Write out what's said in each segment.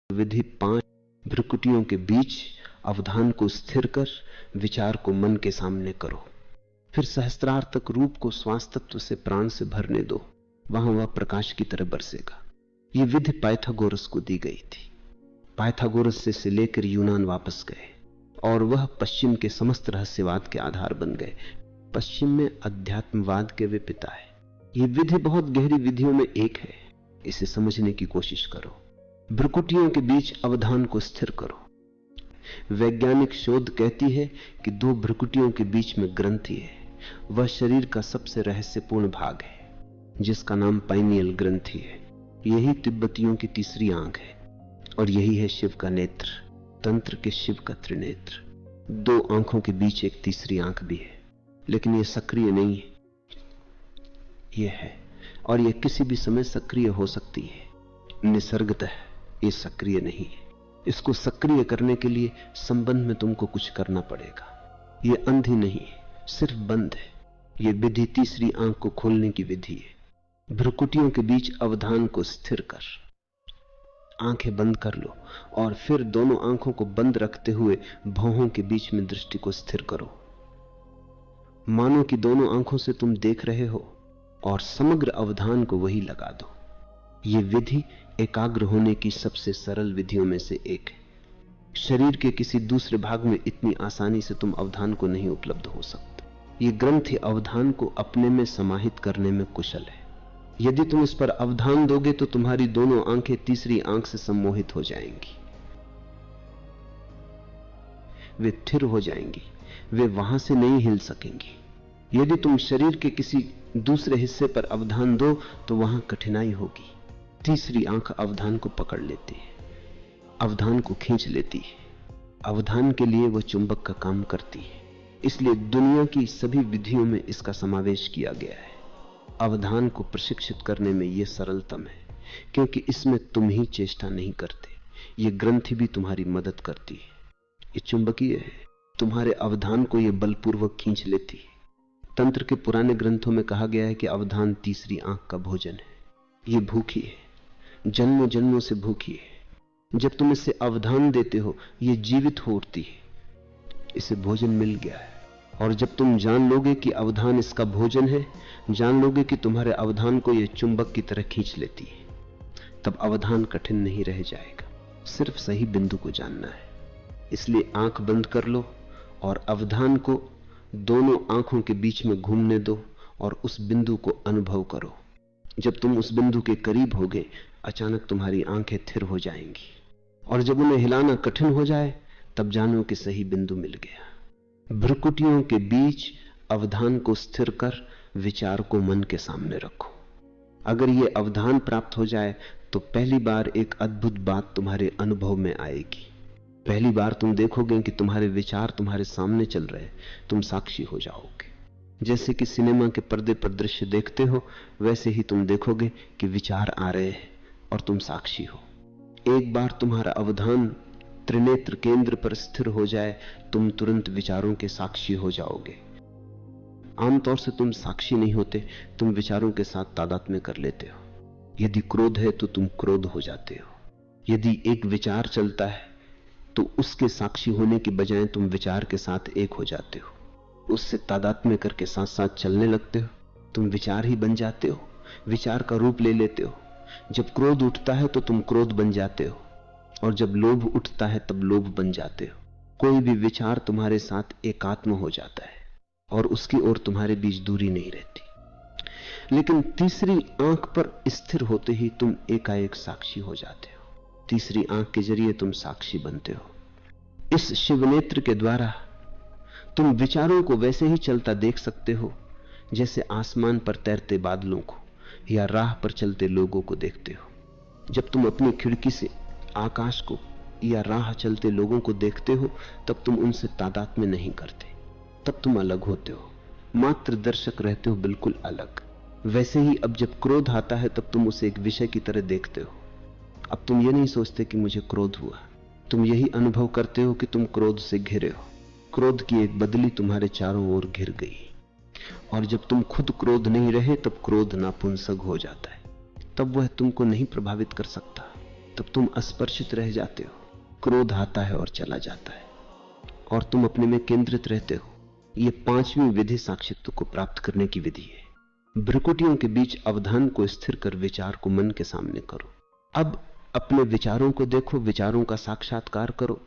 विधि 5 भ्रुकुटियों के बीच अवधान को स्थिर कर विचार को मन के सामने करो। फिर सहस्त्रार्थक रूप को श्वास तत्व से प्राण से भरने दो, वहां वह प्रकाश की तरह बरसेगा। यह विधि पाइथागोरस को दी गई थी। पाइथागोरस से लेकर यूनान वापस गए और वह पश्चिम के समस्त रहस्यवाद के आधार बन गए। पश्चिम में अध्यात्मवाद के वे पिता है। यह विधि बहुत गहरी विधियों में एक है, इसे समझने की कोशिश करो। भ्रुकुटियों के बीच अवधान को स्थिर करो। वैज्ञानिक शोध कहती है कि 2 भ्रुकुटियों के बीच में ग्रंथि है। वह शरीर का सबसे रहस्यपूर्ण भाग है जिसका नाम पाइनियल ग्रंथि है। यही तिब्बतियों की तीसरी आंख है और यही है शिव का नेत्र, तंत्र के शिव का त्रिनेत्र। 2 आंखों के बीच एक तीसरी आंख भी है, लेकिन यह सक्रिय नहीं है। यह है और यह किसी भी समय सक्रिय हो सकती है। निसर्गतः यह सक्रिय नहीं है। इसको सक्रिय करने के लिए संबंध में तुमको कुछ करना पड़ेगा। यह अंधी नहीं है, सिर्फ बंद है। यह विधि तीसरी आंख को खोलने की विधि है। भ्रुकुटियों के बीच अवधान को स्थिर कर, आंखें बंद कर लो और फिर दोनों आंखों को बंद रखते हुए भौहों के बीच में दृष्टि को स्थिर करो। मानो कि दोनों आंखों से तुम देख रहे हो और समग्र अवधान को वही लगा दो। यह विधि एकाग्र होने की सबसे सरल विधियों में से एक है। शरीर के किसी दूसरे भाग में इतनी आसानी से तुम अवधान को नहीं उपलब्ध हो सकते। यह ग्रंथि अवधान को अपने में समाहित करने में कुशल है। यदि तुम इस पर अवधान दोगे तो तुम्हारी दोनों आंखें तीसरी आंख से सम्मोहित हो जाएंगी। वे स्थिर हो जाएंगी, वे वहां से नहीं हिल सकेंगी। यदि तुम शरीर के किसी दूसरे हिस्से पर अवधान दो तो वहां कठिनाई होगी। तीसरी आंख अवधान को पकड़ लेती है, अवधान को खींच लेती है। अवधान के लिए वह चुंबक का काम करती है। इसलिए दुनिया की सभी विधियों में इसका समावेश किया गया है। अवधान को प्रशिक्षित करने में यह सरलतम है, क्योंकि इसमें तुम ही चेष्टा नहीं करते। यह ग्रंथि भी तुम्हारी मदद करती है। यह चुंबकीय है, तुम्हारे अवधान को यह बलपूर्वक खींच लेती है। तंत्र के पुराने ग्रंथों में कहा गया है कि अवधान तीसरी आंख का भोजन है। यह भूखी है, जन्मों जन्मों से भूखी है। जब तुम इसे अवधान देते हो यह जीवित हो उठती है, इसे भोजन मिल गया है। और जब तुम जान लोगे कि अवधान इसका भोजन है, जान लोगे कि तुम्हारे अवधान को यह चुंबक की तरह खींच लेती है, तब अवधान कठिन नहीं रह जाएगा। सिर्फ सही बिंदु को जानना है। इसलिए आंख बंद कर लो और अवधान को दोनों आंखों के बीच में घूमने दो और उस बिंदु को अनुभव करो। जब तुम उस बिंदु के करीब होगे, अचानक तुम्हारी आंखें स्थिर हो जाएंगी और जब उन्हें हिलाना कठिन हो जाए तब जानो कि सही बिंदु मिल गया। भ्रुकुटियों के बीच अवधान को स्थिर कर विचार को मन के सामने रखो। अगर यह अवधान प्राप्त हो जाए तो पहली बार एक अद्भुत बात तुम्हारे अनुभव में आएगी। पहली बार तुम देखोगे कि तुम्हारे विचार तुम्हारे सामने चल रहे हैं। तुम साक्षी हो जाओगे। जैसे कि सिनेमा के पर्दे पर दृश्य देखते हो, वैसे ही तुम देखोगे कि विचार आ रहे हैं और तुम साक्षी हो। एक बार तुम्हारा अवधान त्रिनेत्र केंद्र पर स्थिर हो जाए, तुम तुरंत विचारों के साक्षी हो जाओगे। आमतौर से तुम साक्षी नहीं होते, तुम विचारों के साथ तादात्म्य कर लेते हो। यदि क्रोध है तो तुम क्रोध हो जाते हो। यदि एक विचार चलता है तो उसके साक्षी होने की बजाय तुम विचार के साथ एक हो जाते हो, उससे तादात्म्य करके साथ साथ चलने लगते हो। तुम विचार ही बन जाते हो, विचार का रूप ले लेते हो। जब क्रोध उठता है तो तुम क्रोध बन जाते हो और जब लोभ उठता है तब लोभ बन जाते हो। कोई भी विचार तुम्हारे साथ एकात्म हो जाता है और उसकी ओर तुम्हारे बीच दूरी नहीं रहती। लेकिन तीसरी आंख पर स्थिर होते ही तुम एकाएक साक्षी हो जाते हो। तीसरी आंख के जरिए तुम साक्षी बनते हो। इस शिवनेत्र के द्वारा तुम विचारों को वैसे ही चलता देख सकते हो जैसे आसमान पर तैरते बादलों को या राह पर चलते लोगों को देखते हो। जब तुम अपनी खिड़की से आकाश को या राह चलते लोगों को देखते हो तब तुम उनसे तादात्म्य नहीं करते, तब तुम अलग होते हो, मात्र दर्शक रहते हो, बिल्कुल अलग। वैसे ही अब जब क्रोध आता है तब तुम उसे एक विषय की तरह देखते हो। अब तुम ये नहीं सोचते कि मुझे क्रोध हुआ, तुम यही अनुभव करते हो कि तुम क्रोध से घिरे हो। क्रोध की एक बदली तुम्हारे चारों ओर घिर गई और जब तुम खुद क्रोध नहीं रहे तब क्रोध नापुंसक हो जाता है। तब वह तुमको नहीं प्रभावित कर सकता, तब तुम अस्पर्शित रह जाते हो, क्रोध आता है और चला जाता है, और तुम अपने में केंद्रित रहते हो। यह पांचवी विधि साक्षित्व को प्राप्त करने की विधि है। भ्रुकुटियों के बीच अवधान को स्थिर कर विचार को मन के सामने करो। अब अपने विचारों को देखो, विचारों का साक्षात्कार करो,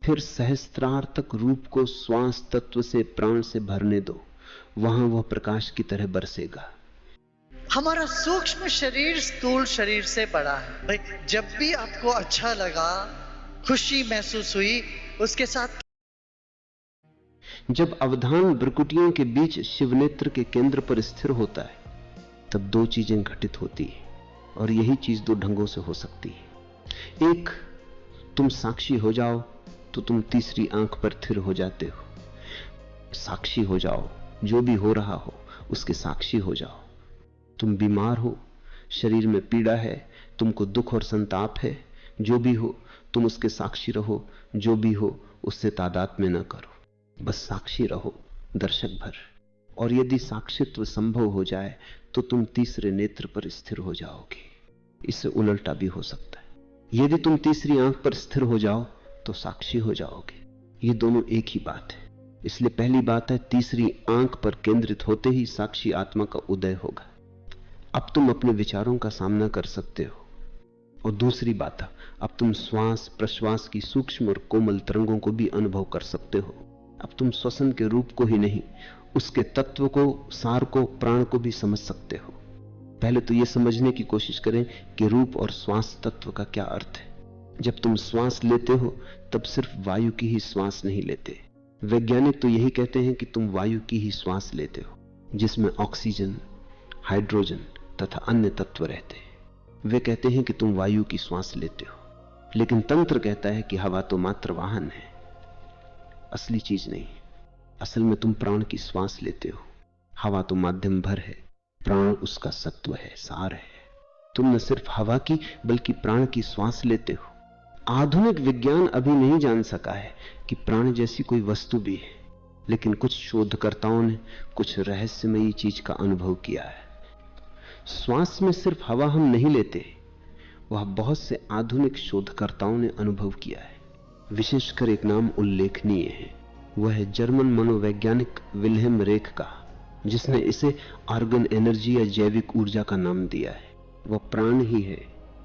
फिर सहस्त्रार्थक रूप को श्वास तत्व से, प्राण से भरने दो। वहां वह प्रकाश की तरह बरसेगा। हमारा सूक्ष्म शरीर स्थूल शरीर से बड़ा है भाई। जब भी आपको अच्छा लगा, खुशी महसूस हुई, उसके साथ जब अवधान भ्रुकुटियों के बीच शिवनेत्र के केंद्र पर स्थिर होता है, तब दो चीजें घटित होती है, और यही चीज दो ढंगों से हो सकती है। एक, तुम साक्षी हो जाओ तो तुम तीसरी आंख पर स्थिर हो जाते हो। साक्षी हो जाओ, जो भी हो रहा हो उसके साक्षी हो जाओ। तुम बीमार हो, शरीर में पीड़ा है, तुमको दुख और संताप है, जो भी हो तुम उसके साक्षी रहो। जो भी हो उससे तादात्म्य न करो, बस साक्षी रहो दर्शक भर। और यदि साक्षित्व संभव हो जाए तो तुम तीसरे नेत्र पर स्थिर हो जाओगे। इससे उलटा भी हो सकता है। यदि तुम तीसरी आंख पर स्थिर हो जाओ तो साक्षी हो जाओगे। ये दोनों एक ही बात है। इसलिए पहली बात है, तीसरी आंख पर केंद्रित होते ही साक्षी आत्मा का उदय होगा। अब तुम अपने विचारों का सामना कर सकते हो। और दूसरी बात है, अब तुम श्वास प्रश्वास की सूक्ष्म और कोमल तरंगों को भी अनुभव कर सकते हो। अब तुम श्वसन के रूप को ही नहीं, उसके तत्व को, सार को, प्राण को भी समझ सकते हो। पहले तो यह समझने की कोशिश करें कि रूप और श्वास तत्व का क्या अर्थ है। जब तुम श्वास लेते हो तब सिर्फ वायु की ही श्वास नहीं लेते। वैज्ञानिक तो यही कहते हैं कि तुम वायु की ही श्वास लेते हो, जिसमें ऑक्सीजन, हाइड्रोजन तथा अन्य तत्व रहते हैं। वे कहते हैं कि तुम वायु की श्वास लेते हो। लेकिन तंत्र कहता है कि हवा तो मात्र वाहन है, असली चीज नहीं। असल में तुम प्राण की श्वास लेते हो। हवा तो माध्यम भर है, प्राण उसका सत्व है, सार है। तुम न सिर्फ हवा की बल्कि प्राण की श्वास लेते हो। आधुनिक विज्ञान अभी नहीं जान सका है कि प्राण जैसी कोई वस्तु भी है, लेकिन कुछ शोधकर्ताओं ने कुछ रहस्यमयी चीज का अनुभव किया है। श्वास में सिर्फ हवा हम नहीं लेते, वह बहुत से आधुनिक शोधकर्ताओं ने अनुभव किया है। विशेषकर एक नाम उल्लेखनीय है, वह है जर्मन मनोवैज्ञानिक विल्हेम रेख का, जिसने इसे आर्गन एनर्जी या जैविक ऊर्जा का नाम दिया है। वह प्राण ही है।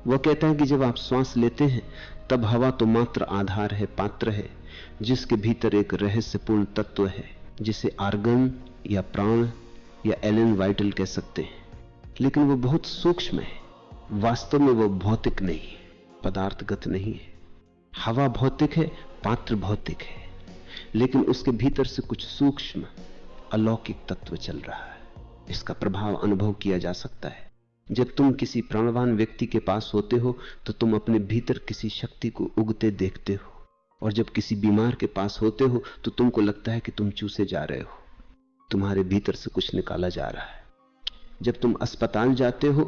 वह कहता है कि जब आप श्वास लेते हैं तब हवा तो मात्र आधार है, पात्र है, जिसके भीतर एक रहस्यपूर्ण तत्व है, जिसे आर्गन या प्राण या एलन वाइटल कह सकते हैं। लेकिन वह बहुत सूक्ष्म है। वास्तव में वह भौतिक नहीं है, पदार्थगत नहीं है। हवा भौतिक है, पात्र भौतिक है, लेकिन उसके भीतर से कुछ सूक्ष्म अलौकिक तत्व चल रहा है। इसका प्रभाव अनुभव किया जा सकता है। जब तुम किसी प्राणवान व्यक्ति के पास होते हो तो तुम अपने भीतर किसी शक्ति को उगते देखते हो, और जब किसी बीमार के पास होते हो तो तुमको लगता है कि तुम चूसे जा रहे हो, तुम्हारे भीतर से कुछ निकाला जा रहा है। जब तुम अस्पताल जाते हो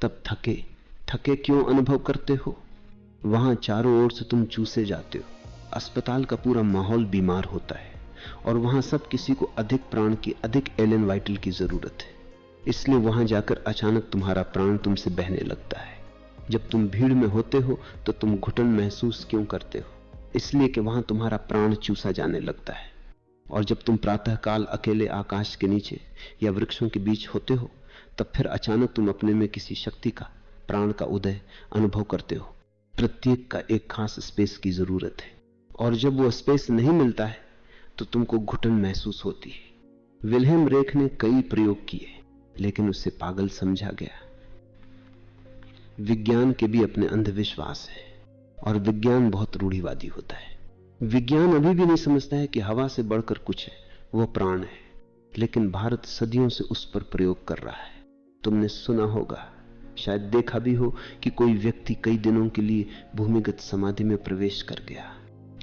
तब थके थके क्यों अनुभव करते हो? वहां चारों ओर से तुम चूसे जाते हो। अस्पताल का पूरा माहौल बीमार होता है, और वहां सब किसी को अधिक प्राण की, अधिक एलन वाइटल की जरूरत है। इसलिए वहां जाकर अचानक तुम्हारा प्राण तुमसे बहने लगता है। जब तुम भीड़ में होते हो तो तुम घुटन महसूस क्यों करते हो? इसलिए कि वहां तुम्हारा प्राण चूसा जाने लगता है। और जब तुम प्रातःकाल अकेले आकाश के नीचे या वृक्षों के बीच होते हो तब फिर अचानक तुम अपने में किसी शक्ति का, प्राण का उदय अनुभव करते हो। प्रत्येक का एक खास स्पेस की जरूरत है, और जब वो स्पेस नहीं मिलता है तो तुमको घुटन महसूस होती है। विल्हेम रेख ने कई प्रयोग किए, लेकिन उसे पागल समझा गया। विज्ञान के भी अपने अंधविश्वास है, और विज्ञान बहुत रूढ़िवादी होता है। विज्ञान अभी भी नहीं समझता है कि हवा से बढ़कर कुछ है, वो प्राण है। लेकिन भारत सदियों से उस पर प्रयोग कर रहा है। तुमने सुना होगा, शायद देखा भी हो, कि कोई व्यक्ति कई दिनों के लिए भूमिगत समाधि में प्रवेश कर गया,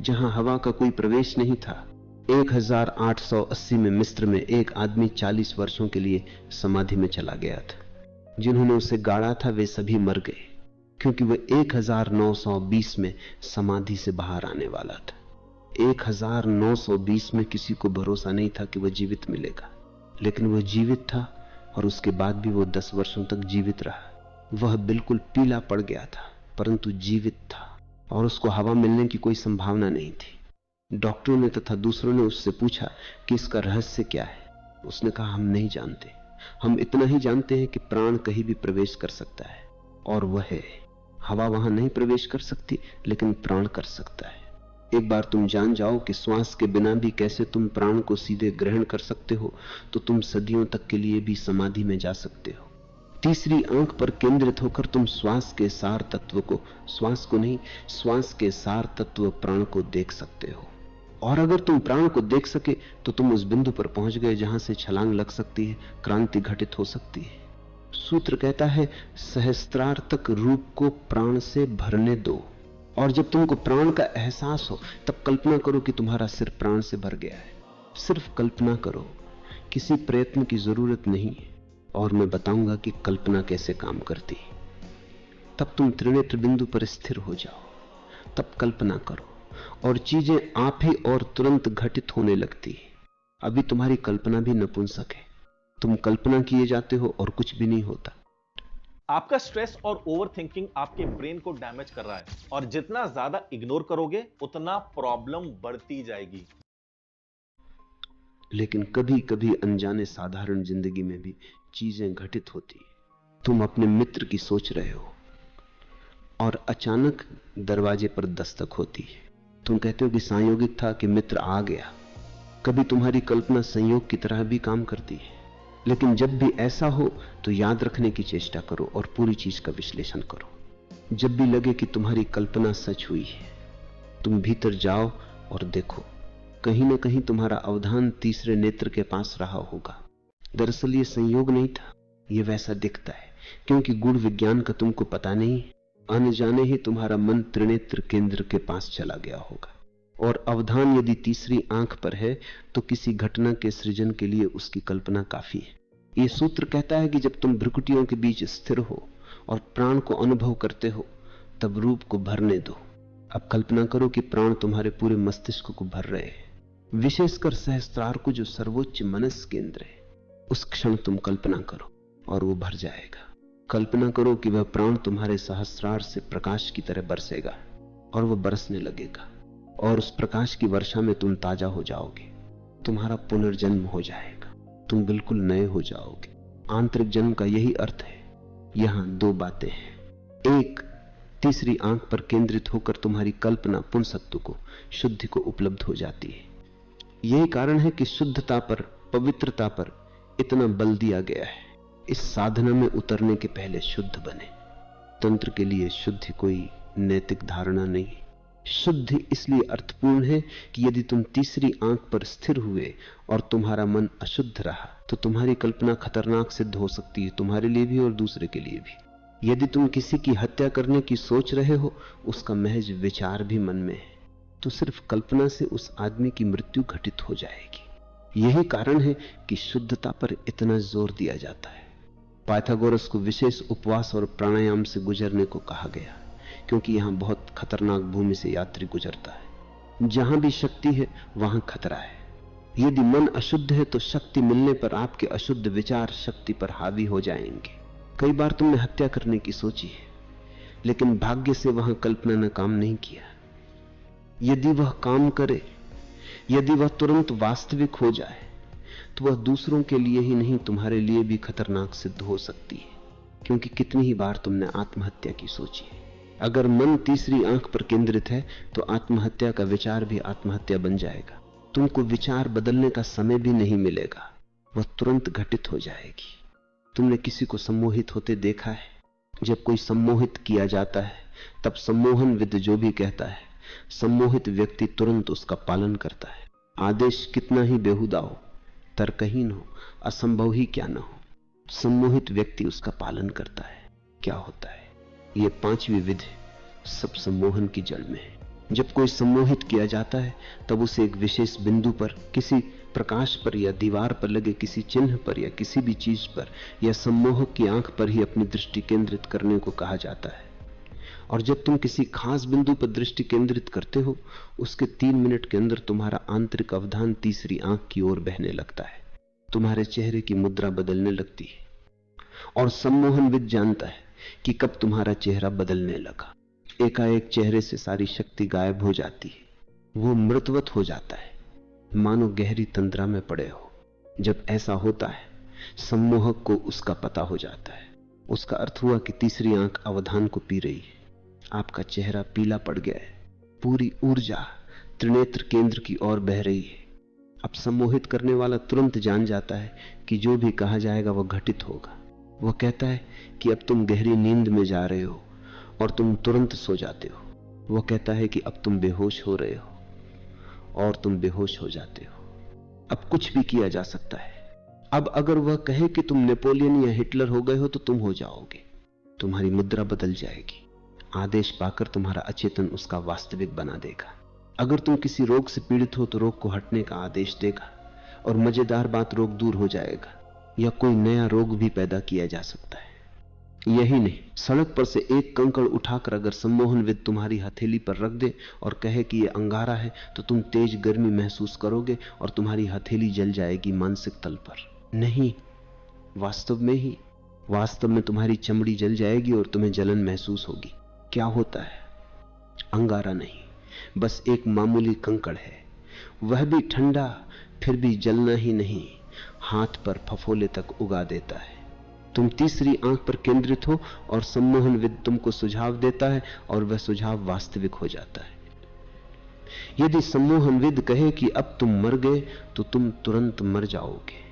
जहां हवा का कोई प्रवेश नहीं था। 1880 में मिस्र में एक आदमी 40 वर्षों के लिए समाधि में चला गया था। जिन्होंने उसे गाड़ा था वे सभी मर गए, क्योंकि वह 1920 में समाधि से बाहर आने वाला था। 1920 में किसी को भरोसा नहीं था कि वह जीवित मिलेगा, लेकिन वह जीवित था, और उसके बाद भी वो 10 वर्षों तक जीवित रहा। वह बिल्कुल पीला पड़ गया था, परंतु जीवित था और उसको हवा मिलने की कोई संभावना नहीं थी। डॉक्टरों ने तथा दूसरों ने उससे पूछा कि इसका रहस्य क्या है। उसने कहा, हम नहीं जानते, हम इतना ही जानते हैं कि प्राण कहीं भी प्रवेश कर सकता है, और वह है। हवा वहां नहीं प्रवेश कर सकती, लेकिन प्राण कर सकता है। एक बार तुम जान जाओ कि श्वास के बिना भी कैसे तुम प्राण को सीधे ग्रहण कर सकते हो, तो तुम सदियों तक के लिए भी समाधि में जा सकते हो। तीसरी आंख पर केंद्रित होकर तुम श्वास के सार तत्व को, श्वास को नहीं, श्वास के सार तत्व प्राण को देख सकते हो। और अगर तुम प्राण को देख सके तो तुम उस बिंदु पर पहुंच गए जहां से छलांग लग सकती है, क्रांति घटित हो सकती है। सूत्र कहता है, सहस्त्रार तक रूप को प्राण से भरने दो। और जब तुमको प्राण का एहसास हो, तब कल्पना करो कि तुम्हारा सिर प्राण से भर गया है। सिर्फ कल्पना करो, किसी प्रयत्न की जरूरत नहीं है। और मैं बताऊंगा कि कल्पना कैसे काम करती है। तब तुम त्रिनेत्र बिंदु पर स्थिर हो जाओ, तब कल्पना करो और चीजें आप ही और तुरंत घटित होने लगती है। अभी तुम्हारी कल्पना भी नपुंसक है, तुम कल्पना किए जाते हो और कुछ भी नहीं होता। आपका स्ट्रेस और ओवर थिंकिंग आपके ब्रेन को डैमेज कर रहा है, और जितना ज्यादा इग्नोर करोगे उतना प्रॉब्लम बढ़ती जाएगी। लेकिन कभी कभी अनजाने साधारण जिंदगी में भी चीजें घटित होती। तुम अपने मित्र की सोच रहे हो और अचानक दरवाजे पर दस्तक होती है। तुम कहते हो कि संयोगिक था कि मित्र आ गया। कभी तुम्हारी कल्पना संयोग की तरह भी काम करती है। लेकिन जब भी ऐसा हो तो याद रखने की चेष्टा करो और पूरी चीज का विश्लेषण करो। जब भी लगे कि तुम्हारी कल्पना सच हुई है, तुम भीतर जाओ और देखो, कहीं ना कहीं तुम्हारा अवधान तीसरे नेत्र के पास रहा होगा। दरअसल ये संयोग नहीं था, ये वैसा दिखता है क्योंकि गुण विज्ञान का तुमको पता नहीं। अनजाने ही तुम्हारा मन त्रिनेत्र केंद्र के पास चला गया होगा। और अवधान यदि तीसरी आंख पर है तो किसी घटना के सृजन के लिए उसकी कल्पना काफी है। ये सूत्र कहता है कि जब तुम भ्रुकुटियों के बीच स्थिर हो और प्राण को अनुभव करते हो, तब रूप को भरने दो। अब कल्पना करो कि प्राण तुम्हारे पूरे मस्तिष्क को भर रहे हैं, विशेषकर सहस्त्रार को जो सर्वोच्च मनस केंद्र है। उस क्षण तुम कल्पना करो और वो भर जाएगा। कल्पना करो कि वह प्राण तुम्हारे सहस्त्रार से प्रकाश की तरह बरसेगा और वह बरसने लगेगा, और उस प्रकाश की वर्षा में तुम ताजा हो जाओगे। तुम्हारा पुनर्जन्म हो जाएगा, तुम बिल्कुल नए हो जाओगे। आंतरिक जन्म का यही अर्थ है। यहां दो बातें हैं। एक, तीसरी आंख पर केंद्रित होकर तुम्हारी कल्पना पुंसत्व को, शुद्धि को उपलब्ध हो जाती है। यही कारण है कि शुद्धता पर, पवित्रता पर इतना बल दिया गया है। इस साधना में उतरने के पहले शुद्ध बने। तंत्र के लिए शुद्धि कोई नैतिक धारणा नहीं। शुद्धि इसलिए अर्थपूर्ण है कि यदि तुम तीसरी आंख पर स्थिर हुए और तुम्हारा मन अशुद्ध रहा तो तुम्हारी कल्पना खतरनाक सिद्ध हो सकती है, तुम्हारे लिए भी और दूसरे के लिए भी। यदि तुम किसी की हत्या करने की सोच रहे हो, उसका महज विचार भी मन में है, तो सिर्फ कल्पना से उस आदमी की मृत्यु घटित हो जाएगी। यही कारण है कि शुद्धता पर इतना जोर दिया जाता है। पाइथागोरस को विशेष उपवास और प्राणायाम से गुजरने को कहा गया, क्योंकि यहां बहुत खतरनाक भूमि से यात्री गुजरता है। जहां भी शक्ति है वहां खतरा है। यदि मन अशुद्ध है तो शक्ति मिलने पर आपके अशुद्ध विचार शक्ति पर हावी हो जाएंगे। कई बार तुमने हत्या करने की सोची है, लेकिन भाग्य से वहां कल्पना ने काम नहीं किया। यदि वह काम करे, यदि वह तुरंत वास्तविक हो जाए, तो वह दूसरों के लिए ही नहीं तुम्हारे लिए भी खतरनाक सिद्ध हो सकती है। क्योंकि कितनी ही बार तुमने आत्महत्या की सोची है। अगर मन तीसरी आंख पर केंद्रित है तो आत्महत्या का विचार भी आत्महत्या बन जाएगा। तुमको विचार बदलने का समय भी नहीं मिलेगा, वह तुरंत घटित हो जाएगी। तुमने किसी को सम्मोहित होते देखा है? जब कोई सम्मोहित किया जाता है तब सम्मोहन विद जो भी कहता है, सम्मोहित व्यक्ति तुरंत उसका पालन करता है। आदेश कितना ही बेहुदा हो, तर्कहीन हो, असंभव ही क्या न हो, सम्मोहित व्यक्ति उसका पालन करता है। क्या होता है? ये पांचवी विधि सब सम्मोहन की जड़ में है। जब कोई सम्मोहित किया जाता है तब उसे एक विशेष बिंदु पर, किसी प्रकाश पर या दीवार पर लगे किसी चिन्ह पर या किसी भी चीज पर या सम्मोहक की आंख पर ही अपनी दृष्टि केंद्रित करने को कहा जाता है। और जब तुम किसी खास बिंदु पर दृष्टि केंद्रित करते हो, उसके 3 मिनट के अंदर तुम्हारा आंतरिक अवधान तीसरी आंख की ओर बहने लगता है। तुम्हारे चेहरे की मुद्रा बदलने लगती है। और सम्मोहनविद जानता है कि कब तुम्हारा चेहरा बदलने लगा। एकाएक चेहरे से सारी शक्ति गायब हो जाती है, वो मृतवत हो जाता है, मानो गहरी तंद्रा में पड़े हो। जब ऐसा होता है, सम्मोहक को उसका पता हो जाता है। उसका अर्थ हुआ कि तीसरी आंख अवधान को पी रही है। आपका चेहरा पीला पड़ गया है, पूरी ऊर्जा त्रिनेत्र केंद्र की ओर बह रही है। अब सम्मोहित करने वाला तुरंत जान जाता है कि जो भी कहा जाएगा वह घटित होगा। वह कहता है कि अब तुम गहरी नींद में जा रहे हो और तुम तुरंत सो जाते हो। वह कहता है कि अब तुम बेहोश हो रहे हो और तुम बेहोश हो जाते हो। अब कुछ भी किया जा सकता है। अब अगर वह कहे कि तुम नेपोलियन या हिटलर हो गए हो तो तुम हो जाओगे। तुम्हारी मुद्रा बदल जाएगी। आदेश पाकर तुम्हारा अचेतन उसका वास्तविक बना देगा। अगर तुम किसी रोग से पीड़ित हो तो रोग को हटने का आदेश देगा और मजेदार बात, रोग दूर हो जाएगा या कोई नया रोग भी पैदा किया जा सकता है। यही नहीं, सड़क पर से एक कंकड़ उठाकर अगर सम्मोहनविद तुम्हारी हथेली पर रख दे और कहे कि यह अंगारा है तो तुम तेज गर्मी महसूस करोगे और तुम्हारी हथेली जल जाएगी मानसिक तल पर। नहीं, वास्तव में तुम्हारी चमड़ी जल जाएगी और तुम्हें जलन महसूस होगी। क्या होता है? अंगारा नहीं, बस एक मामूली कंकड़ है। वह भी ठंडा, फिर भी जलना ही नहीं, हाथ पर फफोले तक उगा देता है। तुम तीसरी आंख पर केंद्रित हो और सम्मोहनविद तुमको सुझाव देता है और वह सुझाव वास्तविक हो जाता है। यदि सम्मोहनविद कहे कि अब तुम मर गए तो तुम तुरंत मर जाओगे।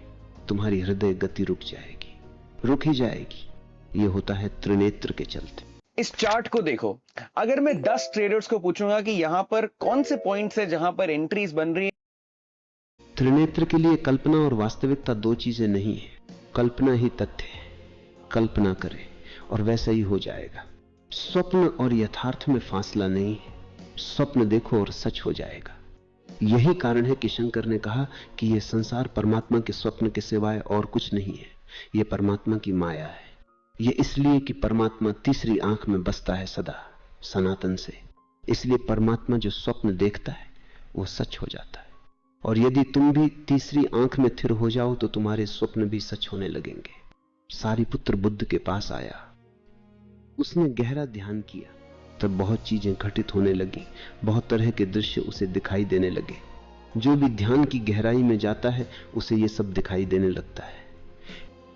तुम्हारी हृदय गति रुक जाएगी, रुक ही जाएगी। यह होता है त्रिनेत्र के चलते। इस चार्ट को देखो, अगर मैं 10 ट्रेडर्स को पूछूंगा कि यहां पर कौन से पॉइंट्स है जहां पर एंट्रीज बन रही है। त्रिनेत्र के लिए कल्पना और वास्तविकता दो चीजें नहीं है। कल्पना ही तथ्य है। कल्पना करे और वैसा ही हो जाएगा। स्वप्न और यथार्थ में फासला नहीं है। स्वप्न देखो और सच हो जाएगा। यही कारण है कि शंकर ने कहा कि यह संसार परमात्मा के स्वप्न के सिवाय और कुछ नहीं है। यह परमात्मा की माया है। यह इसलिए कि परमात्मा तीसरी आंख में बसता है सदा सनातन से। इसलिए परमात्मा जो स्वप्न देखता है वो सच हो जाता है। और यदि तुम भी तीसरी आंख में थिर हो जाओ तो तुम्हारे स्वप्न भी सच होने लगेंगे। सारीपुत्र बुद्ध के पास आया, उसने गहरा ध्यान किया, तब बहुत चीजें घटित होने लगी। बहुत तरह के दृश्य उसे दिखाई देने लगे। जो भी ध्यान की गहराई में जाता है उसे ये सब दिखाई देने लगता है।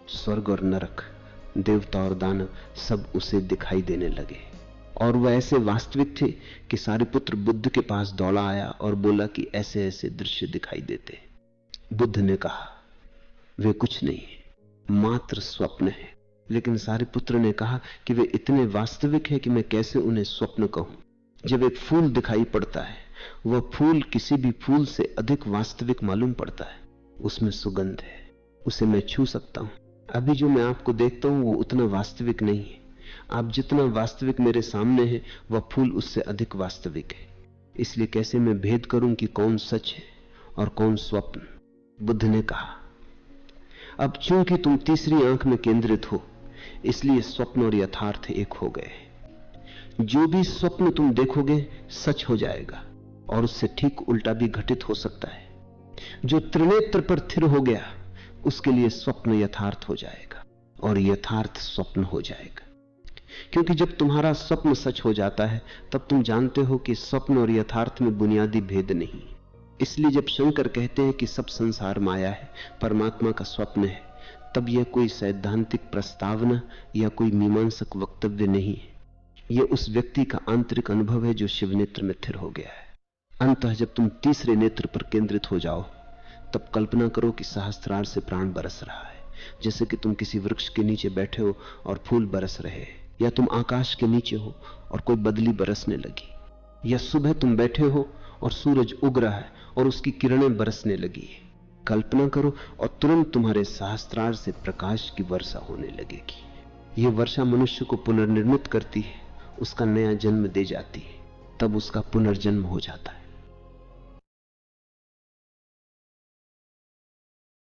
स्वर्ग और नरक, देवता और दानव सब उसे दिखाई देने लगे। और वह ऐसे वास्तविक थे कि सारीपुत्र बुद्ध के पास दौड़ा आया और बोला कि ऐसे ऐसे दृश्य दिखाई देते। बुद्ध ने कहा वे कुछ नहीं, मात्र स्वप्न है। लेकिन सारीपुत्र ने कहा कि वे इतने वास्तविक है कि मैं कैसे उन्हें स्वप्न कहूं। जब एक फूल दिखाई पड़ता है, वह फूल किसी भी फूल से अधिक वास्तविक मालूम पड़ता है। उसमें सुगंध है, उसे मैं छू सकता हूं। अभी जो मैं आपको देखता हूं वो उतना वास्तविक नहीं है। आप जितना वास्तविक मेरे सामने है वह फूल उससे अधिक वास्तविक है। इसलिए कैसे मैं भेद करूं कि कौन सच है और कौन स्वप्न? बुद्ध ने कहा अब चूंकि तुम तीसरी आंख में केंद्रित हो, इसलिए स्वप्न और यथार्थ एक हो गए। जो भी स्वप्न तुम देखोगे सच हो जाएगा और उससे ठीक उल्टा भी घटित हो सकता है। जो त्रिनेत्र पर स्थिर हो गया उसके लिए स्वप्न यथार्थ हो जाएगा और यथार्थ स्वप्न हो जाएगा। क्योंकि जब तुम्हारा स्वप्न सच हो जाता है तब तुम जानते हो कि स्वप्न और यथार्थ में बुनियादी भेद नहीं। इसलिए जब शंकर कहते हैं कि सब संसार माया है, परमात्मा का स्वप्न है, तब यह कोई सैद्धांतिक प्रस्तावना या कोई मीमांसक वक्तव्य नहीं है। यह उस व्यक्ति का आंतरिक अनुभव है जो शिव नेत्र में स्थिर हो गया है। अंततः जब तुम तीसरे नेत्र पर केंद्रित हो जाओ तब कल्पना करो कि सहस्त्रार से प्राण बरस रहा है। जैसे कि तुम किसी वृक्ष के नीचे बैठे हो और फूल बरस रहे हैं, या तुम आकाश के नीचे हो और कोई बदली बरसने लगी, या सुबह तुम बैठे हो और सूरज उग रहा है और उसकी किरणें बरसने लगी। कल्पना करो और तुरंत तुम्हारे सहस्त्रार से प्रकाश की वर्षा होने लगेगी। यह वर्षा मनुष्य को पुनर्निर्मित करती है, उसका नया जन्म दे जाती है, तब उसका पुनर्जन्म हो जाता है।